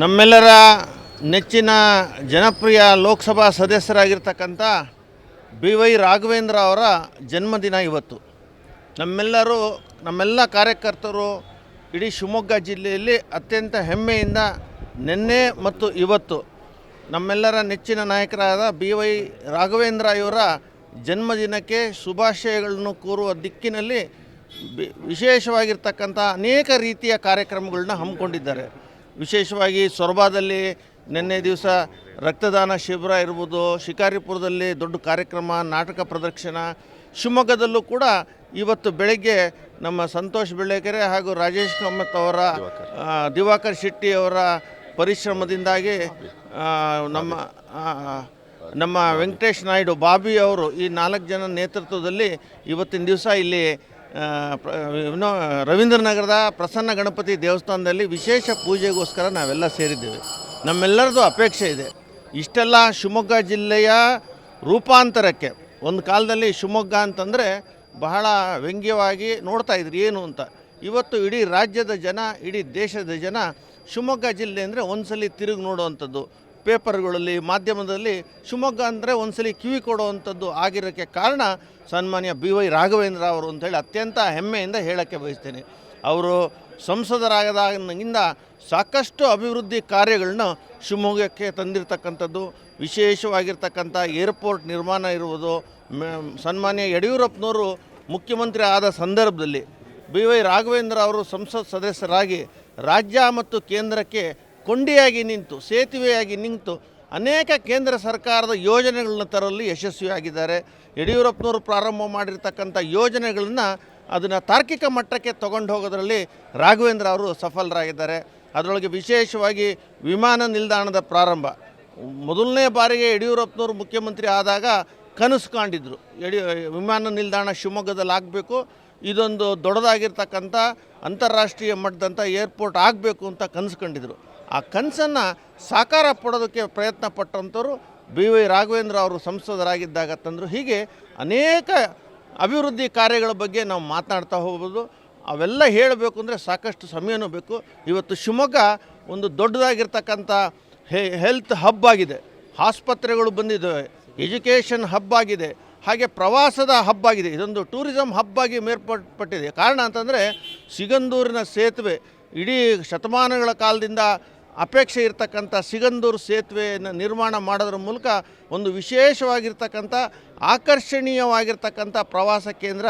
ನಮ್ಮೆಲ್ಲರ ನೆಚ್ಚಿನ ಜನಪ್ರಿಯ ಲೋಕಸಭಾ ಸದಸ್ಯರಾಗಿರ್ತಕ್ಕಂಥ ಬಿ.ವೈ. ರಾಘವೇಂದ್ರ ಅವರ ಜನ್ಮದಿನ ಇವತ್ತು. ನಮ್ಮೆಲ್ಲ ಕಾರ್ಯಕರ್ತರು ಇಡೀ ಶಿವಮೊಗ್ಗ ಜಿಲ್ಲೆಯಲ್ಲಿ ಅತ್ಯಂತ ಹೆಮ್ಮೆಯಿಂದ ನಿನ್ನೆ ಮತ್ತು ಇವತ್ತು ನಮ್ಮೆಲ್ಲರ ನೆಚ್ಚಿನ ನಾಯಕರಾದ ಬಿ.ವೈ. ರಾಘವೇಂದ್ರ ಇವರ ಜನ್ಮದಿನಕ್ಕೆ ಶುಭಾಶಯಗಳನ್ನು ಕೋರುವ ದಿಕ್ಕಿನಲ್ಲಿ ವಿಶೇಷವಾಗಿರ್ತಕ್ಕಂಥ ಅನೇಕ ರೀತಿಯ ಕಾರ್ಯಕ್ರಮಗಳನ್ನ ಹಮ್ಮಿಕೊಂಡಿದ್ದಾರೆ. ವಿಶೇಷವಾಗಿ ಸೊರಬದಲ್ಲಿ ನಿನ್ನೆ ದಿವಸ ರಕ್ತದಾನ ಶಿಬಿರ ಇರ್ಬೋದು, ಶಿಕಾರಿಪುರದಲ್ಲಿ ದೊಡ್ಡ ಕಾರ್ಯಕ್ರಮ, ನಾಟಕ ಪ್ರದರ್ಶನ, ಶಿವಮೊಗ್ಗದಲ್ಲೂ ಕೂಡ ಇವತ್ತು ಬೆಳಗ್ಗೆ ನಮ್ಮ ಸಂತೋಷ್ ಬೆಳ್ಳೆಕೆರೆ ಹಾಗೂ ರಾಜೇಶ್ ಕಾಮತ್ ಅವರ ದಿವಾಕರ್ ಶೆಟ್ಟಿ ಅವರ ಪರಿಶ್ರಮದಿಂದಾಗಿ ನಮ್ಮ ವೆಂಕಟೇಶ್ ನಾಯ್ಡು ಬಾಬಿ ಅವರು ಈ 4 ಜನ ನೇತೃತ್ವದಲ್ಲಿ ಇವತ್ತಿನ ದಿವಸ ಇಲ್ಲಿ ರವೀಂದ್ರನಗರದ ಪ್ರಸನ್ನ ಗಣಪತಿ ದೇವಸ್ಥಾನದಲ್ಲಿ ವಿಶೇಷ ಪೂಜೆಗೋಸ್ಕರ ನಾವೆಲ್ಲ ಸೇರಿದ್ದೇವೆ. ನಮ್ಮೆಲ್ಲರದು ಅಪೇಕ್ಷೆ ಇದೆ, ಇಷ್ಟೆಲ್ಲ ಶಿವಮೊಗ್ಗ ಜಿಲ್ಲೆಯ ರೂಪಾಂತರಕ್ಕೆ. ಒಂದು ಕಾಲದಲ್ಲಿ ಶಿವಮೊಗ್ಗ ಅಂತಂದರೆ ಬಹಳ ವ್ಯಂಗ್ಯವಾಗಿ ನೋಡ್ತಾ ಇದ್ರಿ ಏನು ಅಂತ. ಇವತ್ತು ಇಡೀ ರಾಜ್ಯದ ಜನ, ಇಡೀ ದೇಶದ ಜನ ಶಿವಮೊಗ್ಗ ಜಿಲ್ಲೆ ಅಂದರೆ ಒಂದ್ಸಲಿ ತಿರುಗಿ ನೋಡುವಂಥದ್ದು, ಪೇಪರ್ಗಳಲ್ಲಿ ಮಾಧ್ಯಮದಲ್ಲಿ ಶಿವಮೊಗ್ಗ ಅಂದರೆ ಒಂದ್ಸಲಿ ಕಿವಿ ಕೊಡುವಂಥದ್ದು ಆಗಿರೋಕ್ಕೆ ಕಾರಣ ಸನ್ಮಾನ್ಯ ಬಿ.ವೈ. ರಾಘವೇಂದ್ರ ಅವರು ಅಂತೇಳಿ ಅತ್ಯಂತ ಹೆಮ್ಮೆಯಿಂದ ಹೇಳೋಕ್ಕೆ ಬಯಸ್ತೇನೆ. ಅವರು ಸಂಸದರಾಗದಾಗಿಂದ ಸಾಕಷ್ಟು ಅಭಿವೃದ್ಧಿ ಕಾರ್ಯಗಳನ್ನ ಶಿವಮೊಗ್ಗಕ್ಕೆ ತಂದಿರತಕ್ಕಂಥದ್ದು. ವಿಶೇಷವಾಗಿರ್ತಕ್ಕಂಥ ಏರ್ಪೋರ್ಟ್ ನಿರ್ಮಾಣ ಇರುವುದು, ಸನ್ಮಾನ್ಯ ಯಡಿಯೂರಪ್ಪನವರು ಮುಖ್ಯಮಂತ್ರಿ ಆದ ಸಂದರ್ಭದಲ್ಲಿ ಬಿ.ವೈ. ರಾಘವೇಂದ್ರ ಅವರು ಸಂಸತ್ ಸದಸ್ಯರಾಗಿ ರಾಜ್ಯ ಮತ್ತು ಕೇಂದ್ರಕ್ಕೆ ಕೊಂಡಿಯಾಗಿ ನಿಂತು, ಸೇತುವೆಯಾಗಿ ನಿಂತು ಅನೇಕ ಕೇಂದ್ರ ಸರ್ಕಾರದ ಯೋಜನೆಗಳನ್ನ ತರಲು ಯಶಸ್ವಿಯಾಗಿದ್ದಾರೆ. ಯಡಿಯೂರಪ್ಪನವರು ಪ್ರಾರಂಭ ಮಾಡಿರ್ತಕ್ಕಂಥ ಯೋಜನೆಗಳನ್ನ ಅದನ್ನು ತಾರ್ಕಿಕ ಮಟ್ಟಕ್ಕೆ ತಗೊಂಡು ಹೋಗೋದರಲ್ಲಿ ರಾಘವೇಂದ್ರ ಅವರು ಸಫಲರಾಗಿದ್ದಾರೆ. ಅದರೊಳಗೆ ವಿಶೇಷವಾಗಿ ವಿಮಾನ ನಿಲ್ದಾಣದ ಪ್ರಾರಂಭ ಮೊದಲನೇ ಬಾರಿಗೆ ಯಡಿಯೂರಪ್ಪನವರು ಮುಖ್ಯಮಂತ್ರಿ ಆದಾಗ ಕನಸು ಕಂಡಿದ್ದರು. ವಿಮಾನ ನಿಲ್ದಾಣ ಶಿವಮೊಗ್ಗದಲ್ಲಿ ಆಗಬೇಕು, ಇದೊಂದು ದೊಡ್ಡದಾಗಿರ್ತಕ್ಕಂಥ ಅಂತಾರಾಷ್ಟ್ರೀಯ ಮಟ್ಟದಂಥ ಏರ್ಪೋರ್ಟ್ ಆಗಬೇಕು ಅಂತ ಕನಸು ಕಂಡಿದ್ದರು. ಆ ಕನಸನ್ನು ಸಾಕಾರ ಪಡೋದಕ್ಕೆ ಪ್ರಯತ್ನ ಪಟ್ಟಂಥವ್ರು ಬಿ.ವೈ. ರಾಘವೇಂದ್ರ ಅವರು ಸಂಸದರಾಗಿದ್ದಾಗ ತಂದರು. ಹೀಗೆ ಅನೇಕ ಅಭಿವೃದ್ಧಿ ಕಾರ್ಯಗಳ ಬಗ್ಗೆ ನಾವು ಮಾತನಾಡ್ತಾ ಹೋಗ್ಬೋದು. ಅವೆಲ್ಲ ಹೇಳಬೇಕು ಅಂದರೆ ಸಾಕಷ್ಟು ಸಮಯನೂ ಬೇಕು. ಇವತ್ತು ಶಿವಮೊಗ್ಗ ಒಂದು ದೊಡ್ಡದಾಗಿರ್ತಕ್ಕಂಥ ಹೆಲ್ತ್ ಹಬ್ ಆಗಿದೆ, ಆಸ್ಪತ್ರೆಗಳು ಬಂದಿದ್ದಾವೆ, ಎಜುಕೇಷನ್ ಹಬ್ ಆಗಿದೆ, ಹಾಗೆ ಪ್ರವಾಸದ ಹಬ್ ಆಗಿದೆ. ಇದೊಂದು ಟೂರಿಸಮ್ ಹಬ್ ಆಗಿ ಮೇರ್ಪಟ್ಟಿದೆ. ಕಾರಣ ಅಂತಂದರೆ ಸಿಗಂದೂರಿನ ಸೇತುವೆ ಇಡೀ ಶತಮಾನಗಳ ಕಾಲದಿಂದ ಅಪೇಕ್ಷೆ ಇರತಕ್ಕಂಥ ಸಿಗಂದೂರು ಸೇತುವೆಯನ್ನು ನಿರ್ಮಾಣ ಮಾಡೋದ್ರ ಮೂಲಕ ಒಂದು ವಿಶೇಷವಾಗಿರ್ತಕ್ಕಂಥ ಆಕರ್ಷಣೀಯವಾಗಿರ್ತಕ್ಕಂಥ ಪ್ರವಾಸ ಕೇಂದ್ರ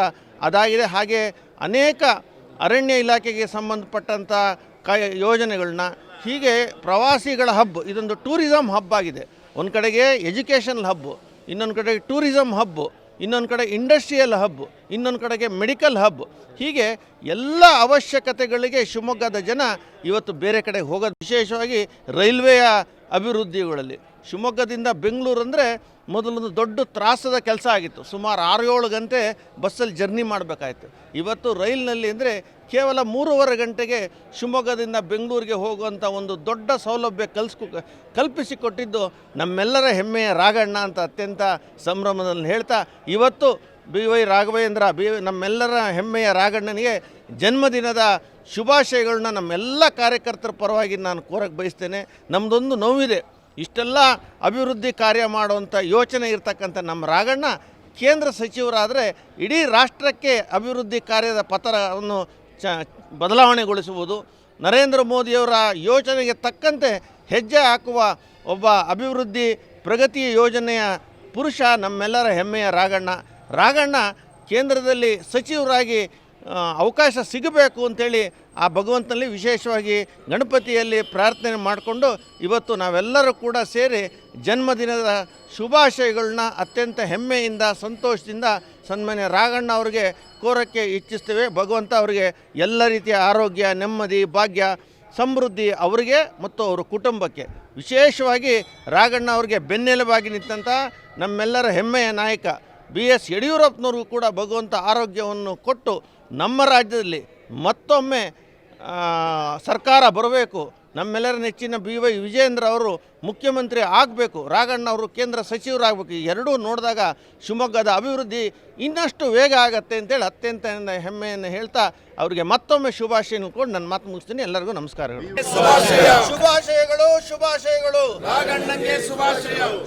ಅದಾಗಿದೆ. ಹಾಗೆ ಅನೇಕ ಅರಣ್ಯ ಇಲಾಖೆಗೆ ಸಂಬಂಧಪಟ್ಟಂಥ ಯೋಜನೆಗಳನ್ನ, ಹೀಗೆ ಪ್ರವಾಸಿಗಳ ಹಬ್, ಇದೊಂದು ಟೂರಿಸಮ್ ಹಬ್ ಆಗಿದೆ. ಒಂದು ಕಡೆಗೆ ಎಜುಕೇಷನ್ ಹಬ್ಬು, ಇನ್ನೊಂದು ಕಡೆಗೆ ಟೂರಿಸಮ್ ಹಬ್ಬು, ಇನ್ನೊಂದು ಕಡೆ ಇಂಡಸ್ಟ್ರಿಯಲ್ ಹಬ್, ಇನ್ನೊಂದು ಕಡೆಗೆ ಮೆಡಿಕಲ್ ಹಬ್. ಹೀಗೆ ಎಲ್ಲ ಅವಶ್ಯಕತೆಗಳಿಗೆ ಶಿವಮೊಗ್ಗದ ಜನ ಇವತ್ತು ಬೇರೆ ಕಡೆ ಹೋಗೋದು. ವಿಶೇಷವಾಗಿ ರೈಲ್ವೆಯ ಅಭಿವೃದ್ಧಿಗಳಲ್ಲಿ ಶಿವಮೊಗ್ಗದಿಂದ ಬೆಂಗಳೂರು ಅಂದರೆ ಮೊದಲೊಂದು ದೊಡ್ಡ ತ್ರಾಸದ ಕೆಲಸ ಆಗಿತ್ತು. ಸುಮಾರು 6-7 ಗಂಟೆ ಬಸ್ಸಲ್ಲಿ ಜರ್ನಿ ಮಾಡಬೇಕಾಯ್ತು. ಇವತ್ತು ರೈಲ್ನಲ್ಲಿ ಅಂದರೆ ಕೇವಲ 3.5 ಗಂಟೆಗೆ ಶಿವಮೊಗ್ಗದಿಂದ ಬೆಂಗಳೂರಿಗೆ ಹೋಗುವಂಥ ಒಂದು ದೊಡ್ಡ ಸೌಲಭ್ಯ ಕಲ್ಪಿಸಿಕೊಟ್ಟಿದ್ದು ನಮ್ಮೆಲ್ಲರ ಹೆಮ್ಮೆಯ ರಾಘಣ್ಣ ಅಂತ ಅತ್ಯಂತ ಸಂಭ್ರಮದಲ್ಲಿ ಹೇಳ್ತಾ, ಇವತ್ತು ಬಿ.ವೈ. ರಾಘವೇಂದ್ರ ನಮ್ಮೆಲ್ಲರ ಹೆಮ್ಮೆಯ ರಾಘಣ್ಣನಿಗೆ ಜನ್ಮದಿನದ ಶುಭಾಶಯಗಳನ್ನ ನಮ್ಮೆಲ್ಲ ಕಾರ್ಯಕರ್ತರ ಪರವಾಗಿ ನಾನು ಕೋರಕ್ಕೆ ಬಯಸ್ತೇನೆ. ನಮ್ಮದೊಂದು ನೋವಿದೆ, ಇಷ್ಟೆಲ್ಲ ಅಭಿವೃದ್ಧಿ ಕಾರ್ಯ ಮಾಡುವಂಥ ಯೋಚನೆ ಇರ್ತಕ್ಕಂಥ ನಮ್ಮ ರಾಘಣ್ಣ ಕೇಂದ್ರ ಸಚಿವರಾದರೆ ಇಡೀ ರಾಷ್ಟ್ರಕ್ಕೆ ಅಭಿವೃದ್ಧಿ ಕಾರ್ಯದ ಪತ್ರವನ್ನು ಬದಲಾವಣೆಗೊಳಿಸುವುದು, ನರೇಂದ್ರ ಮೋದಿಯವರ ಯೋಚನೆಗೆ ತಕ್ಕಂತೆ ಹೆಜ್ಜೆ ಹಾಕುವ ಒಬ್ಬ ಅಭಿವೃದ್ಧಿ ಪ್ರಗತಿಯ ಯೋಜನೆಯ ಪುರುಷ ನಮ್ಮೆಲ್ಲರ ಹೆಮ್ಮೆಯ ರಾಘಣ್ಣ ಕೇಂದ್ರದಲ್ಲಿ ಸಚಿವರಾಗಿ ಅವಕಾಶ ಸಿಗಬೇಕು ಅಂಥೇಳಿ ಆ ಭಗವಂತನಲ್ಲಿ ವಿಶೇಷವಾಗಿ ಗಣಪತಿಯಲ್ಲಿ ಪ್ರಾರ್ಥನೆ ಮಾಡಿಕೊಂಡು ಇವತ್ತು ನಾವೆಲ್ಲರೂ ಕೂಡ ಸೇರಿ ಜನ್ಮದಿನದ ಶುಭಾಶಯಗಳನ್ನ ಅತ್ಯಂತ ಹೆಮ್ಮೆಯಿಂದ ಸಂತೋಷದಿಂದ ಸನ್ಮಾನ್ಯ ರಾಘಣ್ಣ ಅವರಿಗೆ ಕೋರಕ್ಕೆ ಇಚ್ಛಿಸ್ತೇವೆ. ಭಗವಂತ ಅವರಿಗೆ ಎಲ್ಲ ರೀತಿಯ ಆರೋಗ್ಯ, ನೆಮ್ಮದಿ, ಭಾಗ್ಯ, ಸಮೃದ್ಧಿ ಅವರಿಗೆ ಮತ್ತು ಅವರ ಕುಟುಂಬಕ್ಕೆ. ವಿಶೇಷವಾಗಿ ರಾಘಣ್ಣ ಅವರಿಗೆ ಬೆನ್ನೆಲುಬಾಗಿ ನಿಂತಂಥ ನಮ್ಮೆಲ್ಲರ ಹೆಮ್ಮೆಯ ನಾಯಕ ಬಿ.ಎಸ್. ಯಡಿಯೂರಪ್ಪನವ್ರಿಗೂ ಕೂಡ ಭಗವಂತ ಆರೋಗ್ಯವನ್ನು ಕೊಟ್ಟು ನಮ್ಮ ರಾಜ್ಯದಲ್ಲಿ ಮತ್ತೊಮ್ಮೆ ಸರ್ಕಾರ ಬರಬೇಕು, ನಮ್ಮೆಲ್ಲರ ನೆಚ್ಚಿನ BY ವಿಜಯೇಂದ್ರ ಅವರು ಮುಖ್ಯಮಂತ್ರಿ ಆಗಬೇಕು, ರಾಘಣ್ಣ ಅವರು ಕೇಂದ್ರ ಸಚಿವರಾಗಬೇಕು. ಈ ಎರಡೂ ನೋಡಿದಾಗ ಶಿವಮೊಗ್ಗದ ಅಭಿವೃದ್ಧಿ ಇನ್ನಷ್ಟು ವೇಗ ಆಗತ್ತೆ ಅಂತೇಳಿ ಅತ್ಯಂತ ಹೆಮ್ಮೆಯನ್ನು ಹೇಳ್ತಾ ಅವರಿಗೆ ಮತ್ತೊಮ್ಮೆ ಶುಭಾಶಯ ಕೊಟ್ಟು ನನ್ನ ಮಾತು ಮುಗಿಸ್ತೀನಿ. ಎಲ್ಲರಿಗೂ ನಮಸ್ಕಾರಗಳು. ಶುಭಾಶಯಗಳು ಶುಭಾಶಯಗಳು ರಾಘಣ್ಣಂಗೆ ಶುಭಾಶಯಗಳು.